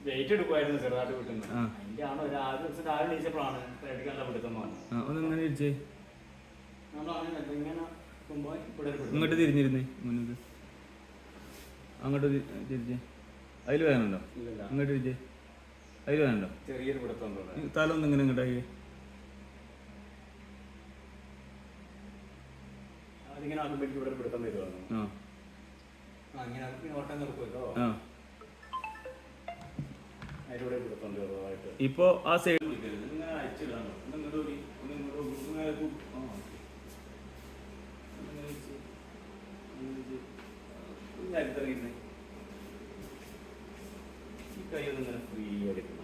Wait എടുക്കുമായിരുന്നു ചെറുതായിട്ട് കിട്ടുന്നത്. അതിന്റെ ആണ് ഒരു ആദ്യ ദിവസം രാവിലെ എണീച്ചപ്പോഴാണ് പേടിക്കാനുള്ള പിടുത്തം വന്നത്. ഒന്നിങ്ങനെ ഇരിച്ചേ, നമ്മൾ അങ്ങനെ ഇങ്ങനെ ഇങ്ങോട്ട് തിരിഞ്ഞിരുന്നേ, മുന്നിൽ അങ്ങോട്ട് തിരിച്ചേ. അതിൽ വേദനുണ്ടോ? ഇങ്ങോട്ട് തിരിച്ചേ, അതിൽ വേദനുണ്ടോ? ചെറിയൊരു പിടുത്തം തല ഒന്ന് ഇങ്ങനെ ഇങ്ങോട്ടായി. അതിങ്ങനെ ആകുമ്പോഴേക്കും ഇവിടെ പിടുത്തം വരുവാണ്. അങ്ങനെ ഓട്ടം നിർത്തുമല്ലോ, അതിലൂടെ പിടുത്തം ചെറുതായിട്ട്. ഇപ്പൊ ആ സൈഡ് ഇങ്ങനെ അയച്ചിടാണോ ഈ കൈ ഒന്നിങ്ങനെ ഫ്രീ ആയിട്ട്